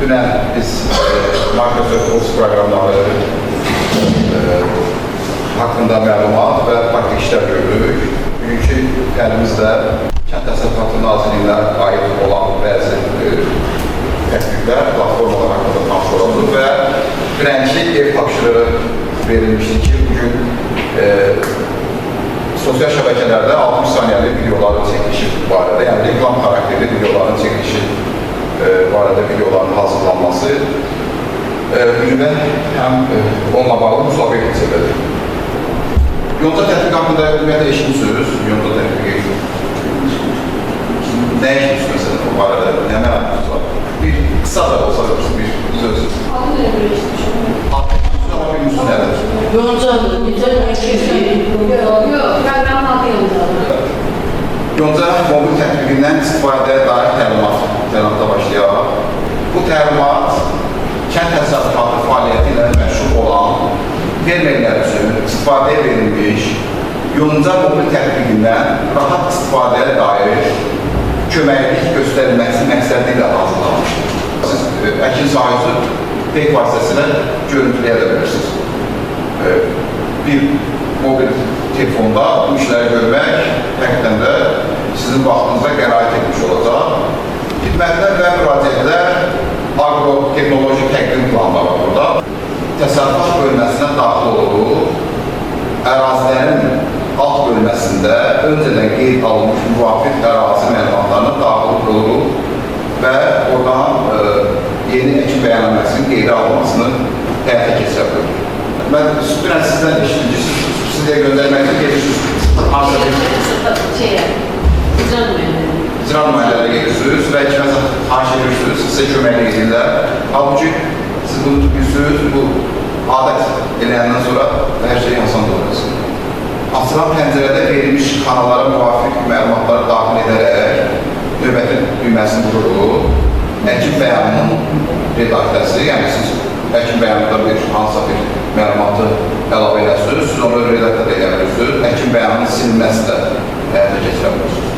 dünən biz Microsoft Office proqramları haqqında məlumat və praktik işlər gördük. Bugünkü əlimizdə Kənd Təsərrüfatı Nazirliyinə aid olan bəzi tətbiqlər, platformalar haqqında tanış olundu və dirənçli ev tapşırığı verilmişdi ki, bugün sosial şəbəkələrdə 60 saniyəli videoların çəkilişi barədə, yəni reklam xarakterli videoların çəkilişi barədə videoların hazırlanması günündə həm onunla bağlı müsabiqə keçirilir. Yonca tətbiq haqqında ümumiyyətlə eşitmişsiniz, Yonca tətbiqi. Nə eşitmişsiniz məsələn o barədə, nə məlumatınız var? Bir qısa da olsa bir söz. Adı nə bir eşitmişim? Amma bir müzün nədir? Yoncadır, güzel Yox, mənim adı Yoncadır. Yonca mobil tətbiqindən istifadəyə dair təlimata başlayaq. Bu təlimat kənd təsərrüfatı fəaliyyəti ilə məşğul olan fermerlər üçün istifadəyə verilmiş Yonca mobil tətbiqindən rahat istifadəyə dair köməklik göstərilməsi məqsədi ilə hazırlanmışdır. Siz əkin sahəsi peyk vasitəsilə görüntüləyə də bilirsiniz. Bir mobil telefonda bu işləri görmək həqiqətən də sizin vaxtınıza qənaət etmiş olacaq. Xidmətlər və müraciətlər agro-texnoloji təqdim planları var burada. Təsərrüfat bölməsinə daxil olduğu ərazilərin alt bölməsində öncədən qeyd alınmış müvafiq ərazi məlumatlarına daxil olub və oradan yeni əkin bəyənilməsinin qeydə alınmasını həyata keçirilir. Mən dünən sizdən eşitdim ki, sizə göndərməklə gedirsiniz. İcra nümayəndələri gedirsiniz və kiməsə xahiş edirsiniz, sizə köməklə edirlər. Halbuki siz bunu bilirsiniz, bu adət eləyəndən sonra hər şey insan doğruyorsunuz. Açılan pəncərədə verilmiş kanallara müvafiq məlumatları daxil edərək növbəti düyməsini vururuq. Əkin bəyanının redaktəsi, yəni siz əkin bəyanında hansısa bir məlumatı əlavə edirsiniz, siz onu redaktə edə bilirsiniz, əkin bəyanının silinməsi də həyata keçirə bilirsiniz.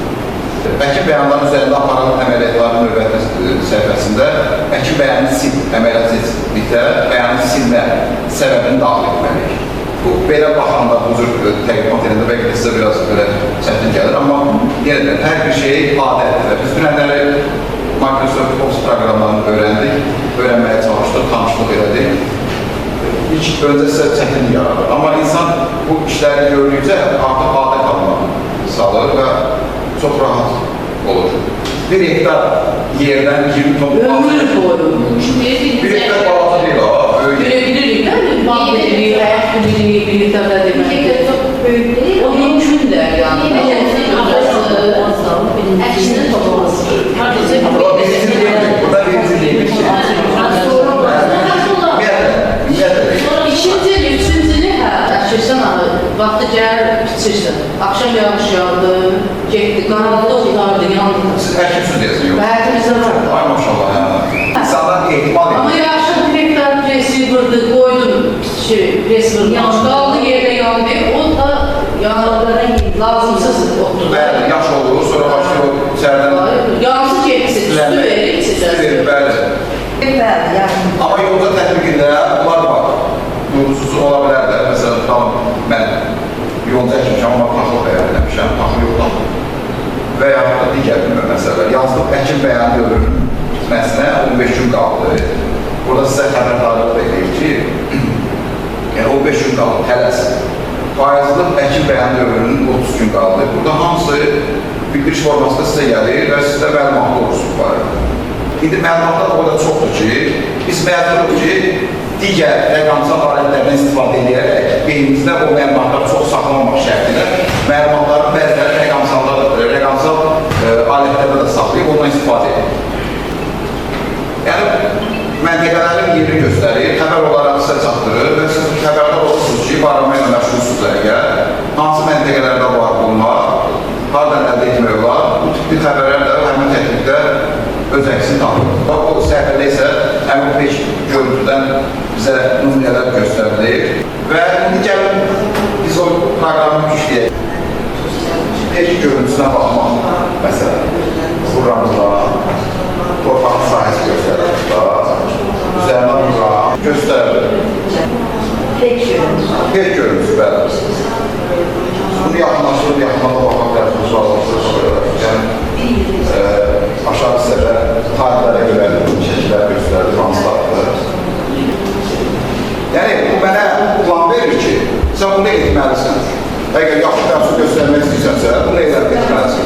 Əkin bəyanların üzərində aparılan əməliyyatların növbəti səhifəsində əkin bəyanını sil əməliyyat etdikdə bəyanını silmə səbəbini daxil etməliyik. Bu, belə baxanda bu cür təqdimat edəndə bəlkə də sizə biraz belə çətin gəlir, amma yenə də hər bir şey adətdir. Biz dünənləri Microsoft Office proqramlarını öyrəndik, öyrənməyə çalışdıq, tanışlıq elədik. İlk öncə sizə çətinlik yaradır. Amma insan bu işləri gördükcə artıq adət almaq salır və çox rahat olur. Bir hektar yerdən 20 ton... Ömür boyu. Bir hektar balaca deyil o. Görebilirik, değil mi? Bak bilirik, ayak bilirik, bir hektarda demek. Bir hektar çok büyük değil. O mümkün de yani. Ekşinin toplaması. Burada birinci değil. İkinci, üçüncü hə, əşirsən abi, vaxtı gəlir, biçirsən. Akşam yağış yağdı, getdi, qanalda olardı, yandı. Siz əşirsiniz deyəsin, yox? Həyətimizdə vardı. Ay maşallah, hə. İnsanlar ehtimal edir. Ama yaşlı bir hektar presi vurdu, koydum, pres vurdu. Qaldı yerdə yandı, o da yanlardan lazımsız otdu. Bəli, yaş olur, sonra başlıyor içərdən... Yansız getsin, üstü verir, içəcəsin. Bəli. Amma yolda tətbiqində bunlar var. Yolsuz ola bilər də. Məsələn, tutalım, mən yolda əkmişəm, amma taxıl bəyan eləmişəm, taxıl yoxdan. Və yaxud da digər bir məsələ. Yazılıb əkin bəyan dövrünün bitməsinə 15 gün qaldı. Burada sizə xəbərdarlıq da edeyim ki, yəni 15 gün qaldı, tələs. Faizlıq əkin bəyan dövrünün 30 gün qaldı. Burada hamısı bildiriş formasında sizə gəlir və sizdə məlumatlı olursunuz var. İndi məlumatlar o kadar çoxdur ki, biz məcburuq ki, digər rəqamsal alətlərdən istifadə edərək beynimizdə o məlumatları çox saxlamamaq şərtilə məlumatların bəziləri rəqamsal alətlərdə də saxlayıb ondan istifadə edir. Yəni, məntəqələrin yerini göstərir, xəbər olaraq sizə çatdırır və siz xəbərdə olursunuz ki, barama ilə məşğulsunuz əgər, hansı məntəqələrdə var bunlar, hardan əldə etmək olar, bu tipli xəbərlər də həmin təklikdə öz əksini tapır. O səhifədə isə həmin pek görüntüdən bizə nümunələr göstərilir və indi gəlin biz o proqramı gücləyək. Pek görüntüsünə baxmaq məsələn, buramızda torpaq sahəsi göstərir. Pek görüntüsü bəli. Bunu yaxınlaşdırıb yaxınlığa baxa bilərsiniz, yəni aşağı hissədə tarixlərə görə şəkillər göstərir, translardır. Yəni, bu mənə plan verir ki, sən bunu etməlisən. Əgər yaxşı təmsil göstərmək istəyirsənsə, bunu etməlisən.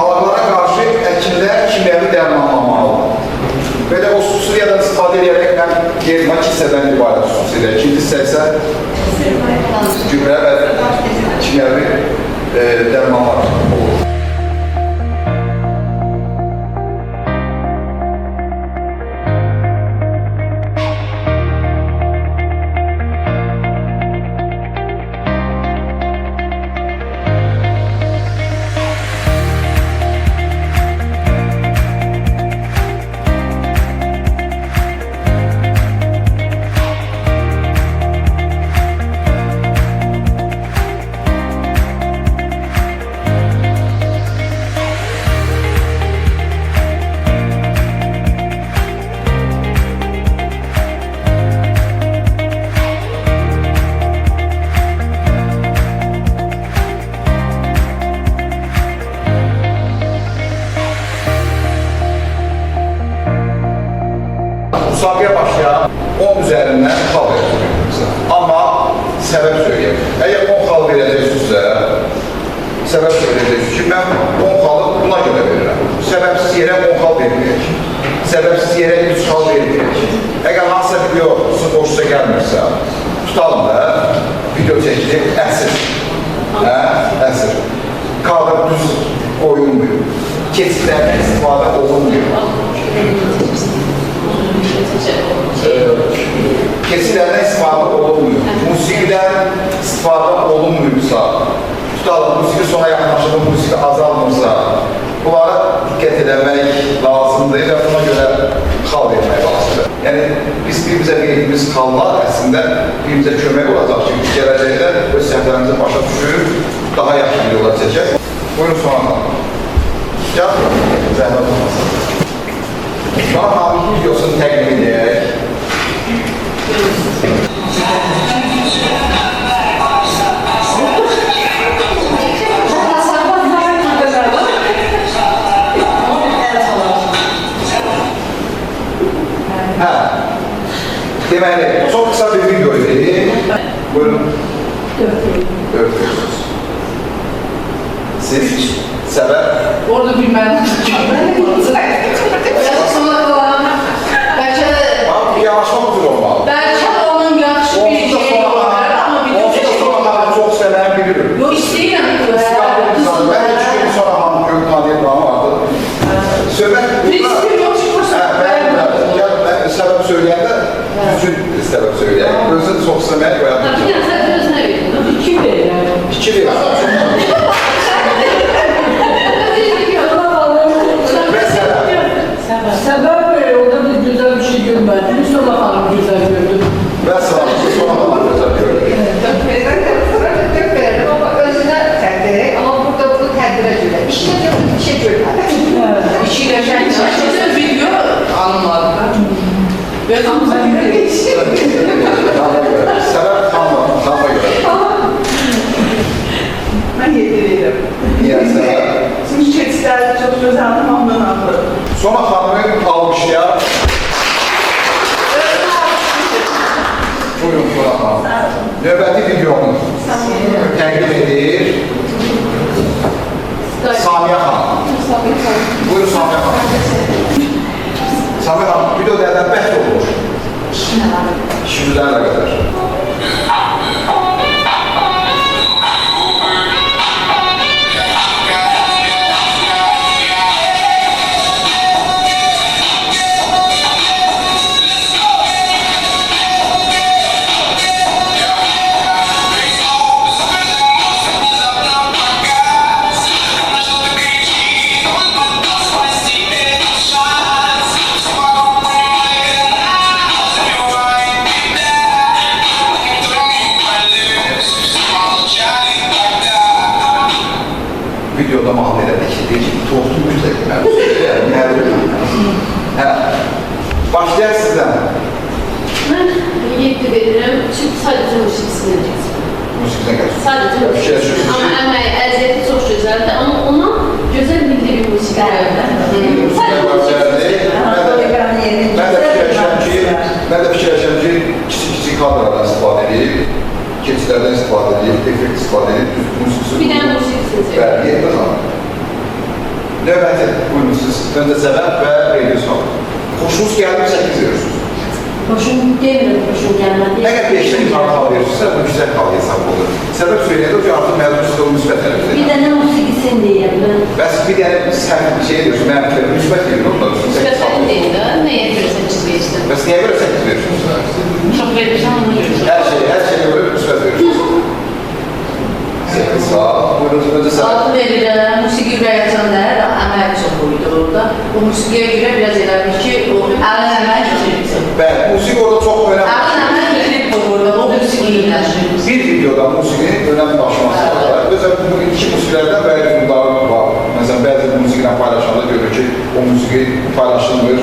Alaqlara qarşı əkillər kimyəvi dərmanlamalıdır. Belə o Suriyadan istifadə edərək mən yerimə 2 hissədən ibarət xüsusilə. İkinci hissə isə gübrə və kimyəvi dərmanlar olur. Müsabiqə başlayan 10 üzərindən xal verəcək. Amma səbəb söyləyəm. Əgər 10 xal verəcəksinizsə, səbəb söyləyəcəksiniz ki, mən 10 xalı buna görə verirəm. Səbəbsiz yerə 10 xal verməyək. Səbəbsiz yerə 3 xal verməyək. Əgər hansısa video sizin hoşunuza gəlmirsə, tutalım da, video çəkilir, əsir. Əsir. Kadr düz qoyulmuyor. Keçidlərdən istifadə olunmuyor. Keçidlərdən istifadə olunmuyor. Musiqidən istifadə olunmuyorsa, tutalım, musiqi sona yaxınlaşır, musiqi azalmırsa, bunlara diqqət edəmək lazımdır və buna görə xal vermək lazımdır. Yəni, biz birimizə verdiyimiz xallar əslində birimizə kömək olacaq ki, gələcəkdə öz səhvlərimizi başa düşür, daha yaxşı bir yola çəkək. Buyurun sonra xal. Gəl, zəhmət olmasın. Sonra xalın videosunu təqdim edək. Deməli, çox qısa bir video idi. Buyurun. Öpüyorsunuz. Siz səbəb? Orada bilmem. Sonra kalan. Bence Bir yanaşma budur olmalı. belki onun yaxşı bir şey var ama bir Onsuz da sonra xalım çox sənəni bilirim. Yok istəyirəm. Mən 2 gün sonra xalım gök tanıyıb bana vardı. Söhbət Riski yok çıkırsa. mən səbəb söyləyəndə düzgün səbəb söyləyək. Özün çox sənəyə Bir qoyabilir. de sen özüne verdin. 2 verir. 2 verir. Sebep böyle, orada bir güzel bir şey görmedim. Sonra hanım güzel gördüm. Və sağlıqlı sonra da gözəl görürük. Ama özüne tədbir, ama burada bunu tədbirə görə. İşte bir şey görmədim. İçiyle şəkildə video anılarında. Ve tamamı Səbəb tamma görə. Ben yedirirəm. Niyə səbəb? Çünki keçidlərdə çox gözəl tamamdan aldı. Sonra xanımı almışlar. Buyurun sonra xanım. Növbəti videonu təqdim edir Samiyə xanım. Buyurun Samiyə xanım. Samiyə xanım, video dərdən bəhs olur. 200'lərlə qədər. Videoda mahal elədik ki, deyir ki, tortun güzəl gəlmək. Başlayaq sizdən. 7 verirəm. Çünki sadəcə musiqisini deyəcəm. Musiqiden gelsin. Sadəcə musiqisini. Amma əməyi, əziyyəti çox gözəldir. Amma ona gözəl milli bir musiqi verirəm. Ben de fikirləşəm ki, kiçik kadrlardan istifadə edib, keçilərdən istifadə edib, effekt istifadə edib, düz musiqisi. Bir dənə musiqisini sevirəm. Bəli, yetməz ama. Növbəti buyurun siz, öncə səbəb və veriyoruz qalır. Xoşunuz gəldi, 8 veriyorsunuz. Hoşum gelmedi, hoşum gelmedi. Əgər 5'te yukarı hal veriyorsunuzsa, bu güzel hal hesap olur. Səbəb söyləyəndə o ki, artıq məzun sizə o müsbət Bir tərəfdir. tane musiqisini deyəm ben. Bəs bir dənə sən şey ediyorsun, mənim tərəfim müsbət verir, onlar üçün 8 Gözəl hal. deyil də, nəyə görə 8 verirsən? Bəs niyə görə 8 veriyorsunuz? Çok verirsen onu görürüm. Her şeye göre müsbət veriyorsunuz. 8 hal, buyurun öncə səbəb. Altı verirəm, musiqi ürəyəcəndə əmək çox buydu orada. O musiqiyə görə biraz eləmiş ki, o əlin əmək getirsin. Bəli, musiqi orada çox önemli. Əlin əmək getirib orada, o musiqi iyiləşir. Bir videoda musiqinin önəm daşıması var. Özəlliklə bu iki musiqilərdən bəzi bunlar var. Məsələn, bəzi musiqiden paylaşanda görür ki, o musiqi paylaşılmır,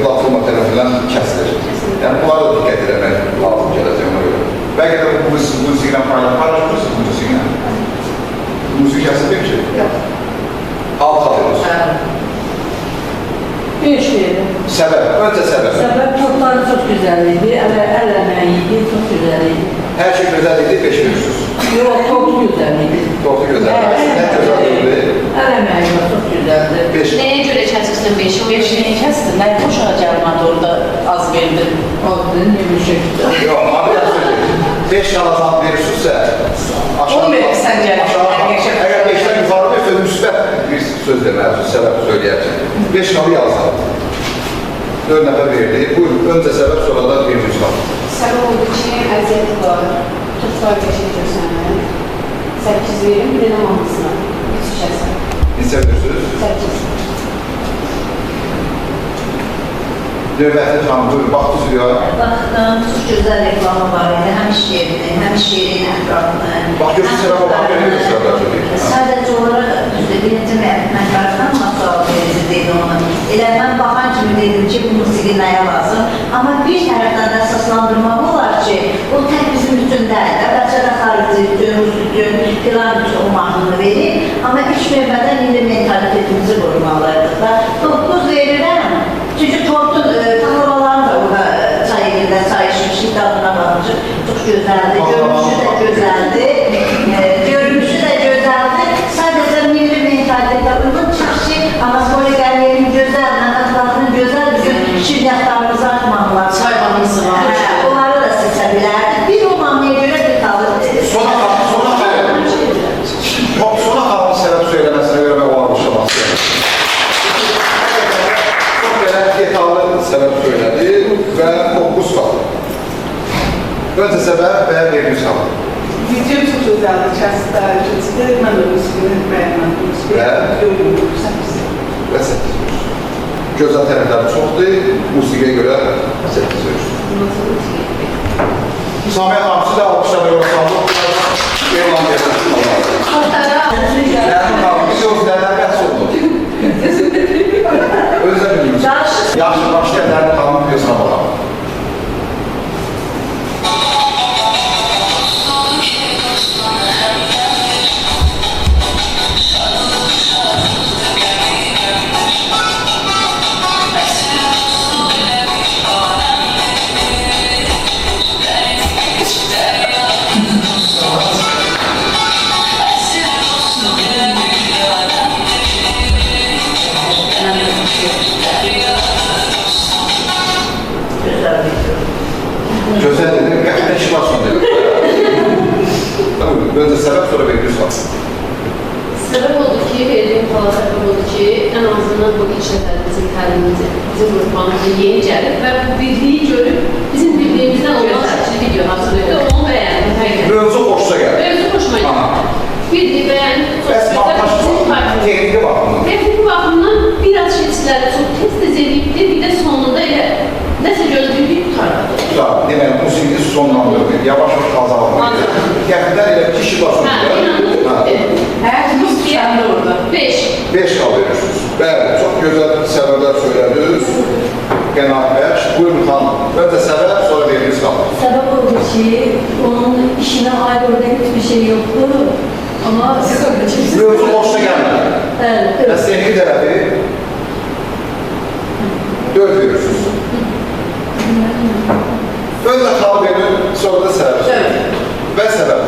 platforma tərəfindən kəsilir. Yəni, bunlara da diqqət edəmək lazım gələcək ona görə. Bəlkə də bu musiqiden paylaşmırsınız bu musiqiden. Musiqi kəsilir ki? Yox. Halk alıyoruz. 5 verim. Səbəb, öncə səbəb. Səbəb çoxları çox gözəl idi, əl əməyi idi, çox gözəl idi. Hər şey gözəl idi, 5 verirsiniz. Yox, çox gözəl idi. Doğru gözəl. Nə gözəl idi? Əl əməyi var, çox gözəldi. 5. Nəyə görə kəsirsən 5? Beşini kəstin, mən boşa gəlmədi orada az verdim. Adını ne bir şey güzel. Yox, abi ya söyleyeyim. 5 kalasan verirsinizsə, On verirsən gəlin. Əgər 5'dən yuxarı verirsə, müsbət bir söz deməlisin, səbəb söyləyərsin. 5 kalı yazsan. 4 nəfər verdi. Buyurun, öncə səbəb, sonra da vermiş kalır. Səbəb oldu ki, əziyyəti var, çox var yaşayacaq sənə. 8 verim, bir dənə mamasına. Hiç şəxsən. Neçə verirsiniz? 8. Növbəti xanım, buyurun, baxdı suya. Baxdım, çox gözəl reklamı var idi, həm şeirini, həm şeirin ətrafını. Bax, görürsün, səbəb olan verirsiniz. Sadəcə olaraq, düzdür, birinci məqardan sual verici deyil onu. Elə mən baxan kimi dedim ki, bu musiqi nəyə lazım. Amma bir tərəfdən də əsaslandırmaq olar ki, o tək bizim üçün deyil, bəlkə də xarici üçün, rus üçün, filan üçün o mahnını verir. Amma ilk növbədən indi mentalitetimizi qorumalıydıq da. 9 verirəm. Çünki tortun tahavalarını da orada çay yerində çay içmişik, dadına baxmışıq. Çox gözəldir, görünüşü də gözəldir. Görünüşü də gözəldir. Sadəcə milli mentalitətə uyğun çıxışı, Anatoliya Qəriyenin gözəl, Məhmədlərin gözəl bir şirniyyatlarımızı açmaq lazım. Çay mahnısı var. Onları da seçə bilərdik. Bir o mahnıya görə bir qalır. Sonra xanımın səbəb söyləməsinə görə mən o almışaması. Çox belə detallı səbəb söylədi və 9 qalır. Öncə səbəb və vermiş qalır. Video çox gözəldir, kəsdər, keçidir. Mən də musiqini bəyənmədim. Və? Gördüm, 8. Və 8 verirsiniz. Gözəl tərəfləri çoxdur, musiqiyə görə 8 verirsiniz. Samiyə xanım, siz də almışlar yola sağlıq. Elan verirsiniz. Mənim xanım, biz yox, nələr bəhs oldu? Özlə bilirsiniz. Yaxşı, başlayaq Nərin xanımın videosuna baxalım. Gözəl dedim, qəfildən işi var sonra dedim. Öncə səbəb, sonra veriyoruz var. Səbəb oldu ki, verdiyim xala səbəb oldu ki, ən azından bu ilk nəfərimizin təlimimizi, bizim qruplarımıza yeni gəlib və bu birliyi görüb, bizim birliyimizdən olan seçili video hazırlıydı, onu bəyəndim. Mövzu xoşuna gəldi. Mövzu xoşuma gəldi. Birliyi bəyəndim, Bəs çox gözəl, bizim partimiz. texniki baxımdan. Texniki baxımdan biraz şeyçiləri çox tez-tez edibdi, bir də sonunda elə nəsə gözlüyü tutardı. Tutar, deməli, musiqini sonlandırdı, yavaş-yavaş azaldı. Qəfildən elə bir işi var sonra. Həyatımız tükəndi orada. 5. 5 kal verirsiniz. Bəli, çox gözəl səbəblər söylədiniz. Qənaət bəxş. Buyurun xanım. Öncə səbəb, sonra veriniz qalır. Səbəb ki onun işine ait orada hiçbir şey yoktu. Ama Mövzu boşuna gelmedi. evet, Və senin tərəfi 4 verirsiniz. Önce xal verin, sonra da səbəb. Evet. Və səbəb.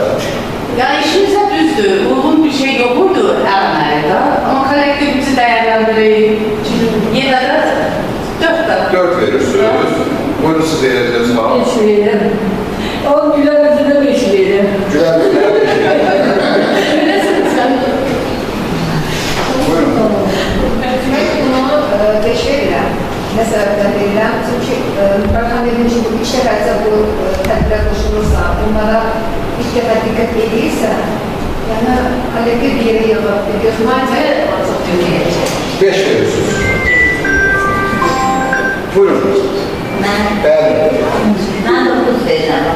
Yani işimize düzdü. Uygun bir şey yoktu Ermeni'de. Ama kolektif bizi değerlendireyim. Yine de 4 tane. 4 verirsiniz. Buyurun siz verəcəksiniz xal. 5 verim. O güler yüzüne 5 verim. Güzel bir Buyurun. Bunu 5 verirəm. Nə səbəbdən verirəm? Çünki Barxan dediyim ki, bu 3 dəfə bu tədbirə qoşulursa, bunlara ilk dəfə diqqət edirsə, yəni kollektiv bir yerə yığıb, gözüməcə artıq görməyəcək. 5 verirsiniz. Buyurun. Mən Bəli. 9 verirəm.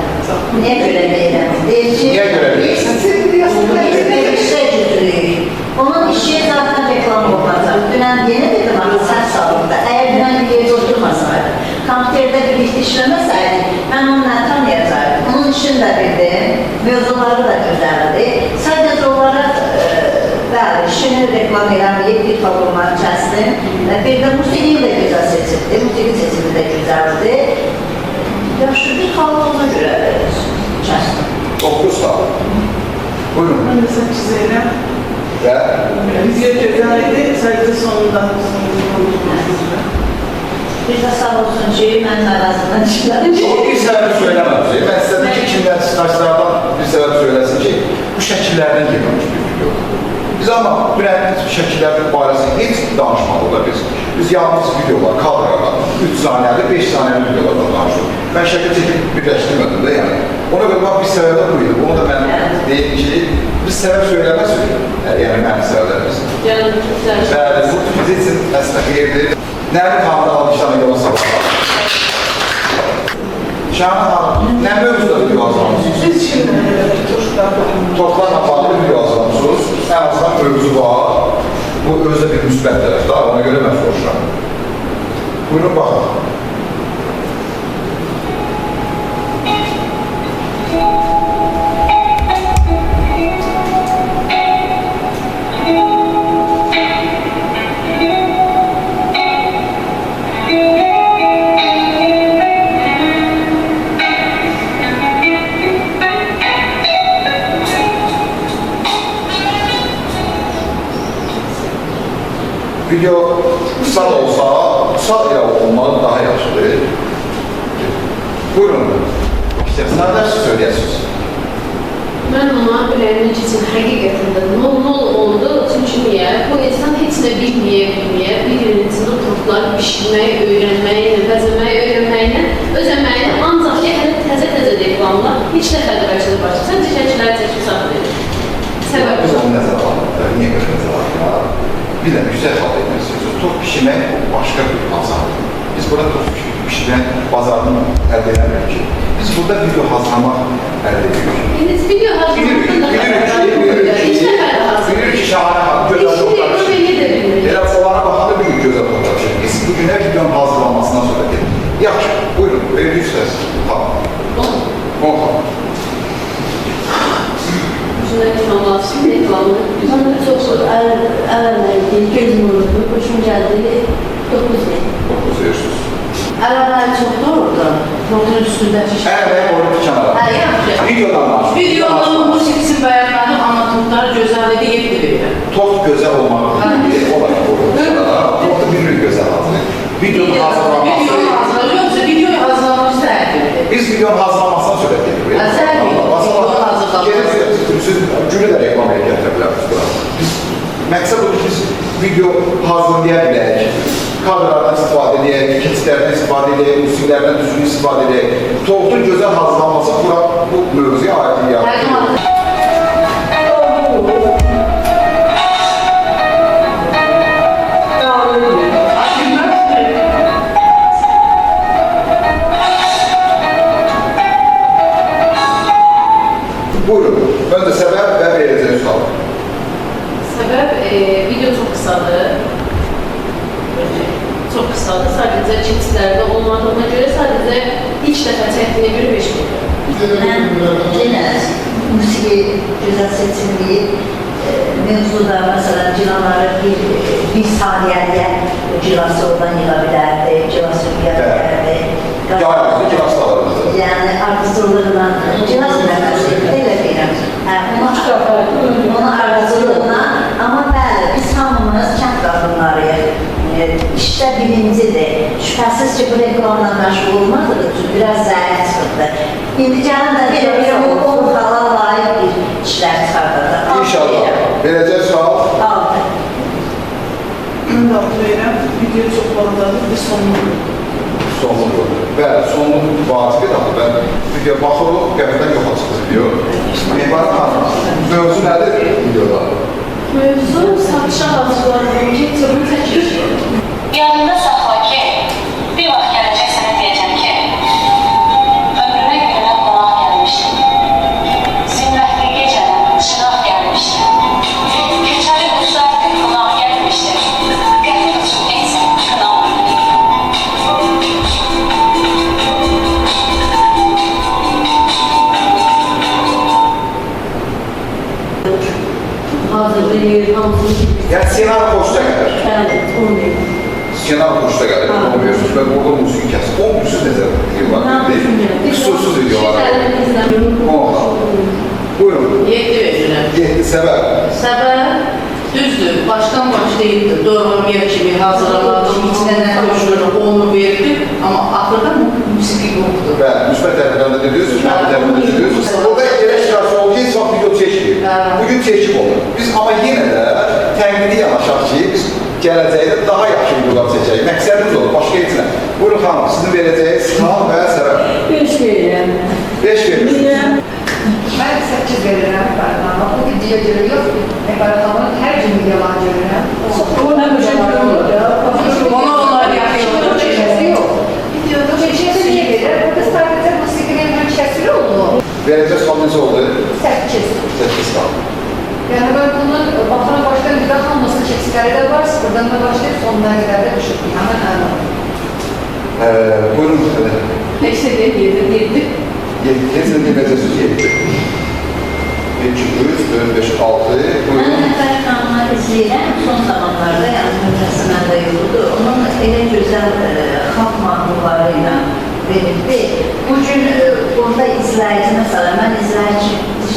Niyə görə verirəm? Deyir ki, Niyə görə verirsiniz? Siz biliyorsunuz, Biz işe götürüyoruz. Onun işi zaten reklam olacak. Dünen yeni dedim ama sen sağlıkta. Eğer dünen bir yerde oturmasaydı, kampiyerde birlikte işlemeseydik, ben onunla tanıyacakdım. Onun işini de bildim, mevzuları da güzeldi. Sadece olarak bəli, işini reklam eləməyib bir programlar kəsdim. Bir de musiqini de güzel seçildi. Musiqi seçimi de güzeldi. Yaxşı bir xalq ona görə kəsdim. 9 xal. Buyurun. Ben de 8 verirəm. Və Video cezaydı, sadece sonunda. Bir de sağ olsun ki, mən arasından çıxarım. o bir səbəbi söyləmədi. Mən istədim ki, kimdən stajlardan bir səbəb söyləsin ki, bu şəkillərdən yığılmış bir video. Biz ama brendimiz şəkillərin barəsində heç danışmadılar biz. Biz yalnız videolar, kadrlar, 3 saniyəli, 5 saniyəli videolardan danışıyoruz. Ben şəkil çekip birləşdirmədim də yəni. Ona görə bax bir səbəb də bu idi. Onu da mən deyim ki, biz səbəb söyləməsək, yəni mənim səbəblərimiz. Canım çok güzel. Bəli, bu biz için əslində xeyirdir. Nəbi xanımda almışlar yola sabah. Şahin xanım, nə mövzuda video hazırlamışsınız? Biz şimdi çocuklar Toplarla bağlı video hazırlamışsınız. En azından mövzu var. Bu özde bir müsbət tərəfdə, ona görə mən soruşuram. Buyurun baxın. Video kısa da olsa, kısa ile olmalı daha yaxşıdır. Buyurun. İstəsələr də siz söyləyəsiniz. Mən ona ürəyimə keçin həqiqətində nol oldu. Çünki niyə? Bu insan heç nə bilməyə, bir-birinizin oturtlar pişirməyi, öyrənməyinə, bəzəməyi, öyrənməyinə, öz əməyinə ancaq ki, hələ təzə reklamla heç nə xəlqəçilik başlayır. Səncə şəkilləri çəkib saxlayır. Səbəb Biz onu nəzərə alırıq. Niyə görə nəzərə alırıq? Bir də yüksək halda etməsiniz. Top pişirmək başqa bir bazardır. Biz burada top pişirmək bazarını əldə edemirik ki. Biz burada video hazırlamaq əldə edirik. Biz video hazırlıqda da heç nə fərqi hazır. Bilir ki, şahane xanım, gözəl İşini toxtamışıq. öyrəyə də bilmirik. Elə onlara baxanda bir gün gözəl toxtamışıq. Biz bugünə videonun hazırlanmasından sonra dedik. Yaxşı, buyurun, verdik söz. Tamam. 10 xanım. bana çok əvvəllər gözüm vurdu, hoşum gəldi, 9 verim. 9 verirsiniz. Arabalar çoktu orada. Yolun üstündeki şey. Evet, onu bir kenara. Ha, yaxşı. Videodan danışın. Videonun musiqisi bəyanları, anlatımları gözəlliği 7 verir. Top gözəl olmağı deyil, o da top da bir gözəl hazırlayır. Videonun hazırlanması. Videonu hazırlanır, yoxsa videoyu hazırlamış səhərdir. Biz videonun hazırlanmasına söhbət edirik. Ha, sən videonun hazırlanması. Siz günü də reklamaya gətirə bilərsiniz. Biz məqsəd odur ki, biz video hazırlaya bilək, kadrlardan istifadə edək, keçidlərdən istifadə edək, musiqilərdən düzgün istifadə edək. Topun gözəl hazırlanması bu mövzuya aid yaratır. Buyurun, önce səbəb və verəcək sual. Səbəb, video çox qısadır. Sadəcə keçidlərdə olmadığına görə sadəcə ilk dəfə çəkdiyinə görə 5 verir. Ben yine müziği güzel seçimliği mevzuda mesela cilaları bir saniyeliğe cilası oradan yılabilirdi, cilası yılabilirdi. Yayımızda kilas da alırdı. Yani artistliğinden cilas nefesi elə deyirəm. Onun artistliğinden ama bəli, biz hamımız kənd qadınlarıyıq. İşte birincidir. Şüphesiz ki bu reklamla məşğul olmadığı üçün biraz zəif çıxdı. İndi canım da bir o xala layiq bir işlər çıxardacaq. İnşallah. Verəcək sağ ol. Aldı. Mən də verirəm. Video çox balıqdadır. Bir sonunu. Sonluq. Bəli, sonluq vacibi daxil. Ben video baxırıq, qəbirdən yoxa çıxır video. Mehman xanım, mövzu nədir videoda? Mövzu satışa hazırlanırken türlü təklif. Yanında saxla ki, bir vaxt gələcək sənə deyəcəm ki, ömrünə gününə qonaq gəlmişdim. Zimrətli gecədən çıraq gəlmişdim. Keçəli quşlar qonaq gəlmişdim. Qəfil uçub etsin qınam. Hazırlayır, hamısını Yəni, senaryo xoşda gəlir. evet, onu deyim. Senaryo xoşda gəlir, onu veriyorsunuz. Ben orada musiqi kəsim. O müziksiz necə var? Kusursuz videolar. Oha. Buyurun. 7 verirəm. 7 səbəb. Səbəb düzdür, başdan başlayıbdı. Doğramiyə kimi hazırlamadım, içinə nə koşulur, onu verdim. Amma axırda musiqi yoxdur. Bəli, müsbət tərəflərdə dediniz, mənfi tərəflərdə dediniz. Orada elə şikayət oldu ki, heç vaxt video çəkmir. Bugün çəkib olur. Biz amma yenə də tənqidi yanaşaq ki, biz gələcəkdə daha yaxşı videolar çəkək. Məqsədimiz olur, başqa heç nə. Buyurun xanım, sizin verəcəyiniz sual və səbəb. 5 verirəm. 5 verirsiniz. Ben 8 verirəm Fərqana. Bu videoya görə yox, Fərqanın hər gün videolar görürəm. Ona bir şey görmür ya. Ona onlar yapıyor. Şeysi yox. Videoda şeysi niye verir? Burada sadece musiqinin hemşəsiri oldu. Verəcək sual necə oldu? 8. 8 sual. Yani ben bunun baxana başlayan bir daha hamısını çeksikləri də var. Sıfırdan da başlayıp sonuna qədər də düşüb. Hemen anladım. Buyurun. Neyse de 7. Hepsini dinleyeceksiniz 7. 2, 3, 4, 5, 6. Ben Buyurun. Nəfər xanımı izləyirəm, son zamanlarda, yəni müddəsindən də yoldur. Onun elə gözəl xalq mahnıları ilə verildi. Bugün orada izləyici, mesela mən izləyici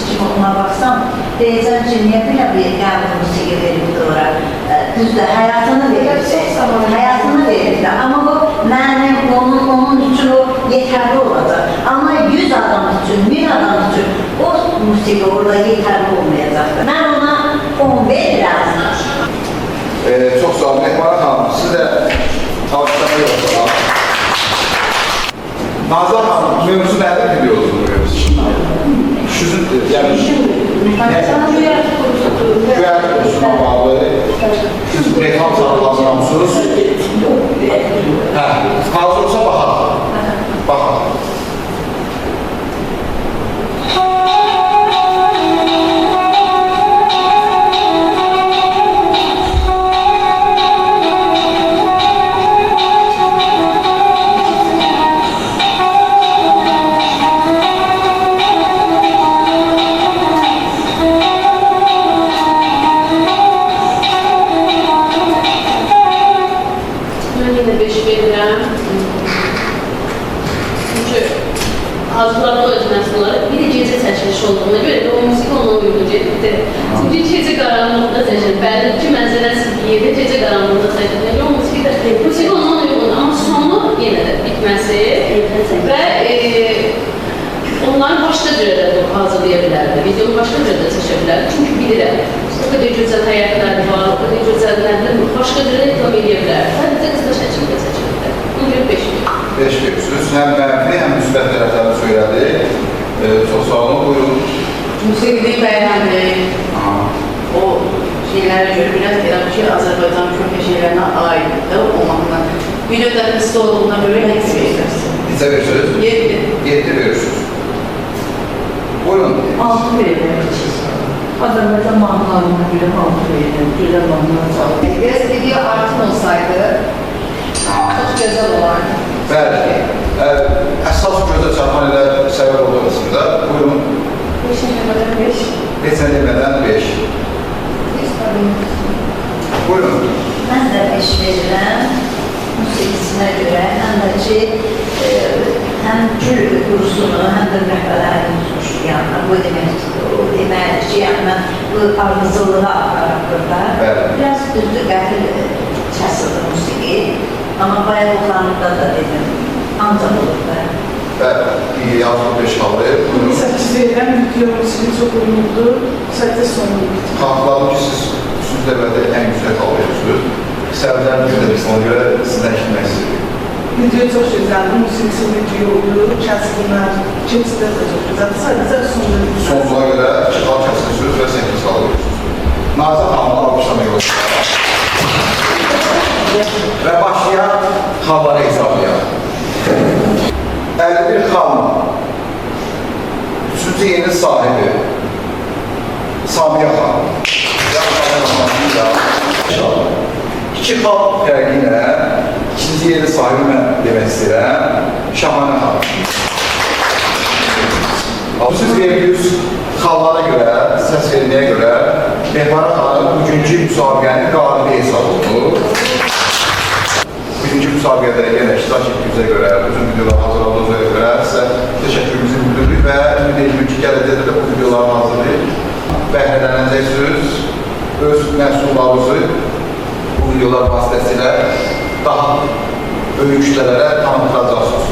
kimi ona baxsam, deyəcəm ki, niyə belə bir qəbul musiqi verildi ora? Düzdür, həyatını verildi, həyatını verildi. Amma bu, mənim, onun üçün o yetərli olacaq. Amma 100 adam üçün, 1000 adam üçün o musiqi orada yetərli olmayacaqdır. Mən ona 10 verirəm. Çok sağ olun. Mehman Hanım, siz de alkışlama yoksa. Nazan Hanım, mevzu nerede biliyorsunuz bu mevzu? Sizin, yani... Sana bu yer Güven konusuna bağlı. Siz reklam sağlamıyor musunuz? Hazır olsa bakalım. Bakalım. Ben yine 5 verirəm. Çünkü hazırladığı öz məhsulları bir de gecə çəkiliş olduğuna göre de o müzik ona uygun gedirdi. Çünkü gecə qaranlıqda çəkilir. Bəli ki, mənzərəsi yerdə gecə qaranlıqda çəkilir. O müzik də müzik ondan uygun ama sonu yenə də bitməsi və onları başqa cürə də hazırlaya bilərdi. Videonu başqa cürə də çəkə bilərdi. Çünki bilirəm. O kadar güzel hayatları var, o kadar güzel nerede başka bir reklam edebilirler. Sadece kısa şəkildə seçildi. Bu gün 5 5 verirsiniz. Hem mənfi, hem müsbət tərəfləri söylədi. Çok sağ olun. Buyurun. Musiqini bəyəndik. O şeylərə görə biraz elə bir şey Azərbaycan köhnə şeylərinə aiddir o mahnı. Videoda hissli olduğuna görə hepsi verirsin. Neçə verirsiniz? 7. 7 verirsiniz. Buyurun. 6 verirəm. Azərbaycan mahnılarına görə 6 verirəm. Güzel mahnılar sağ Biraz video artın olsaydı çok güzel olardı. Bəli. Əsas gözə çarpan elə səbəb olur. nömrədən 5. Neçə nömrədən 5. Hiç problemimiz yok. Buyurun. Mən də iş verirəm, musiqisinə görə, həm də ki, həm gül kursunu, həm də rəhbərlərini tutmuşdur yanına. Bu deməkdir ki, yəni mən bu ardıcılığı aparaq burada. Bəli. Biraz düzdür, qəfil kəsilir musiqi, amma bayaq oxanında da dedim, ancaq olur da. Bəli, yazılı 5 halı. Buyurun. 8 verirəm, yüklü musiqi çox uyumludur. 8 sonunu bitir. Xatırladım ki, siz üçüncü dəvədə ən yüksək hal verirsiniz. Səbəblər bildirir, ona görə sizdən işitmək istəyirəm. Video çox gözəldir, musiqisi video olur, kəskinlər, ikincisi də çox gözəldir. Sadəcə sonunda bitir. Sonsuza görə 2 hal kəsirsiniz və 8 hal verirsiniz. Nazır xanımı almışlamaq yolunda. Və başlayaq xalları hesablayaq. 51 xanım, 3-cü yerin sahibi Samiyə xanım. İki xalq fərqi ilə ikinci yerin sahibi mən demək istəyirəm, Şahanə xanım. Siz verdiyiniz xallara görə, səs verməyə görə Mehmara xanım bugünkü müsabiqənin qalibi hesab oldu. Bugünkü müsabiqədə yenə iştirak etdiyinizə görə, bütün videolar hazırladığınıza görə sizə təşəkkürümüzü bildiririk və ümid edirik ki, gələcəkdə də bu videoları hazırlayıb bəhrələnəcəksiniz, öz məhsullarınızı bu videolar vasitəsilə daha böyük kütlələrə tanıtacaqsınız.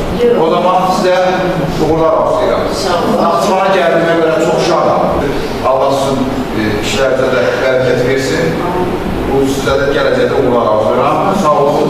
O zaman sizə uğurlar arzulayıram. Naxçıvana gəldiyimə görə çox şadam. Allah sizin işlərinizə də bərəkət versin. Bu sizə də gələcəkdə uğurlar arzulayıram. Sağ olun.